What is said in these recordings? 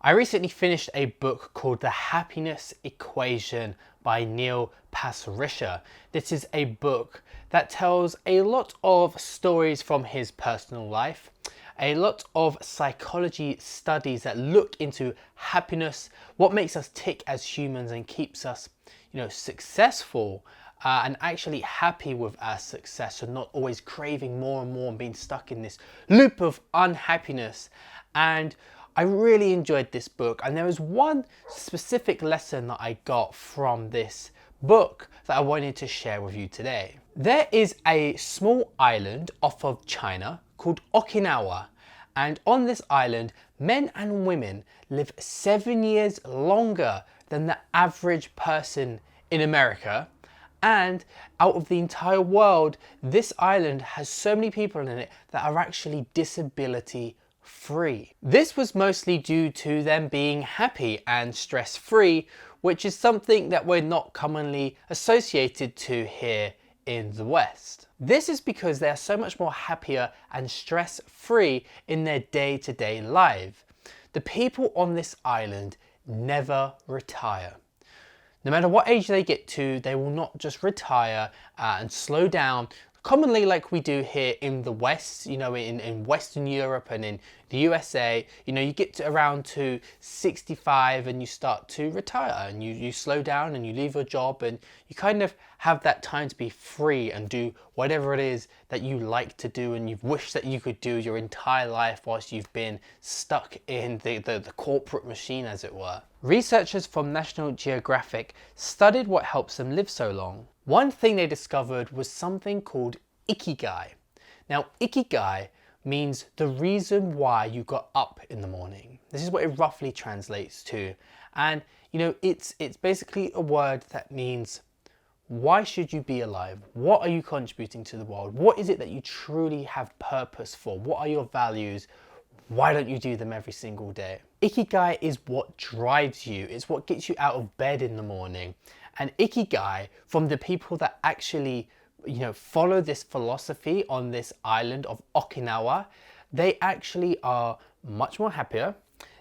I recently finished a book called The Happiness Equation by Neil Pasricha. This is a book that tells a lot of stories from his personal life, a lot of psychology studies that look into happiness, what makes us tick as humans and keeps us, successful and actually happy with our success and not always craving more and more and being stuck in this loop of unhappiness. And I really enjoyed this book, and there was one specific lesson that I got from this book that I wanted to share with you today. There is a small island off of China called Okinawa, and on this island men and women live 7 years longer than the average person in America. And out of the entire world, this island has so many people in it that are actually disability free. This was mostly due to them being happy and stress free, which is something that we're not commonly associated to here in the West. This is because they are so much more happier and stress free in their day-to-day life. The people on this island never retire. No matter what age they get to, they will not just retire and slow down, commonly like we do here in the West, in Western Europe and in the USA. You get to around to 65 and you start to retire, and you slow down and you leave your job and you kind of have that time to be free and do whatever it is that you like to do and you've wished that you could do your entire life whilst you've been stuck in the corporate machine, as it were. Researchers from National Geographic studied what helps them live so long. One thing they discovered was something called Ikigai. Now, Ikigai means the reason why you got up in the morning. This is what it roughly translates to. And, it's basically a word that means, why should you be alive? What are you contributing to the world? What is it that you truly have purpose for? What are your values? Why don't you do them every single day? Ikigai is what drives you. It's what gets you out of bed in the morning. And Ikigai, from the people that actually, follow this philosophy on this island of Okinawa, they actually are much more happier.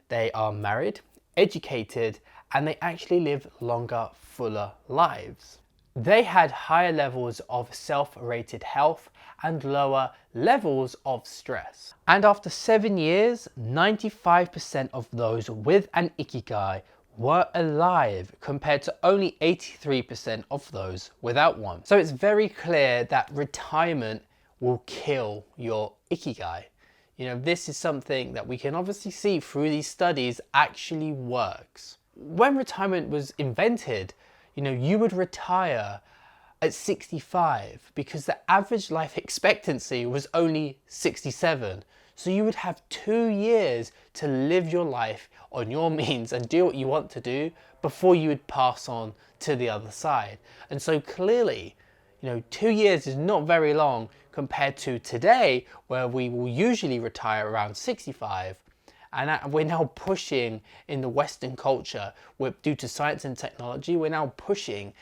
They are married, educated, and they actually live longer, fuller lives. They had higher levels of self-rated health and lower levels of stress. And after 7 years, 95% of those with an Ikigai were alive, compared to only 83% of those without one. So it's very clear that retirement will kill your Ikigai. This is something that we can obviously see through these studies actually works. When retirement was invented, you would retire at 65 because the average life expectancy was only 67. So you would have 2 years to live your life on your means and do what you want to do before you would pass on to the other side. And so clearly, 2 years is not very long compared to today, where we will usually retire around 65. And we're now pushing in the Western culture, due to science and technology, we're now pushing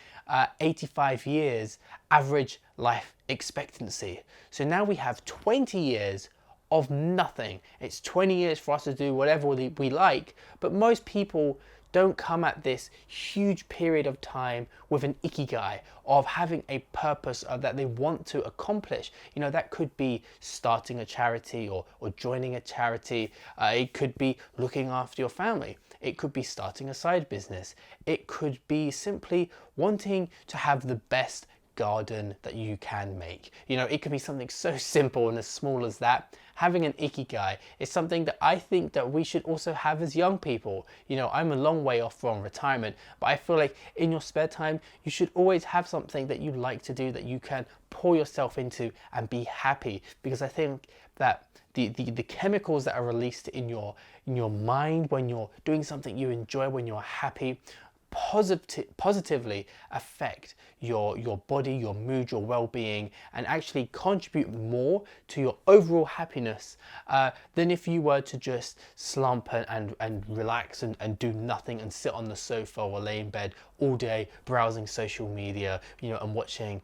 85 years average life expectancy. So now we have 20 years of nothing. It's 20 years for us to do whatever we like, but most people don't come at this huge period of time with an Ikigai of having a purpose that they want to accomplish. That could be starting a charity or joining a charity. It could be looking after your family. It could be starting a side business. It could be simply wanting to have the best garden that you can make. It could be something so simple and as small as that. Having an Ikigai is something that I think that we should also have as young people. I'm a long way off from retirement, but I feel like in your spare time, you should always have something that you like to do, that you can pour yourself into and be happy. Because I think that the chemicals that are released in your mind when you're doing something you enjoy, when you're happy, positively affect your body, your mood, your well-being, and actually contribute more to your overall happiness than if you were to just slump and relax and do nothing and sit on the sofa or lay in bed all day browsing social media, and watching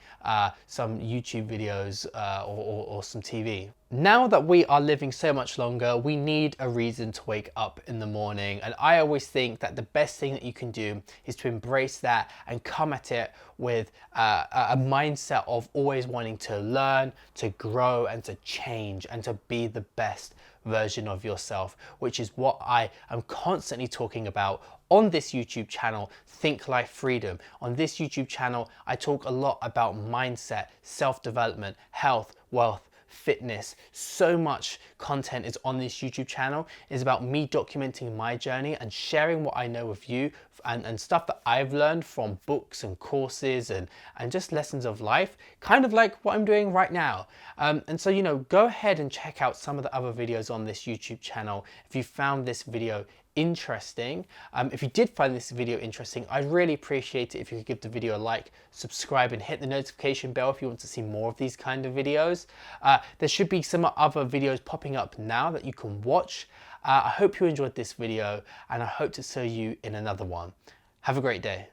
some YouTube videos or some TV. Now that we are living so much longer, we need a reason to wake up in the morning. And I always think that the best thing that you can do is to embrace that and come at it with a mindset of always wanting to learn, to grow, and to change, and to be the best version of yourself, which is what I am constantly talking about on this YouTube channel, Think Life Freedom. On this YouTube channel, I talk a lot about mindset, self-development, health, wealth, fitness. So much content is on this YouTube channel. It's about me documenting my journey and sharing what I know with you, and stuff that I've learned from books and courses and just lessons of life, kind of like what I'm doing right now. And so, you know, go ahead and check out some of the other videos on this YouTube channel if you found this video interesting. If you did find this video interesting, I'd really appreciate it if you could give the video a like, subscribe, and hit the notification bell if you want to see more of these kind of videos. There should be some other videos popping up now that you can watch. I hope you enjoyed this video, and I hope to see you in another one. Have a great day.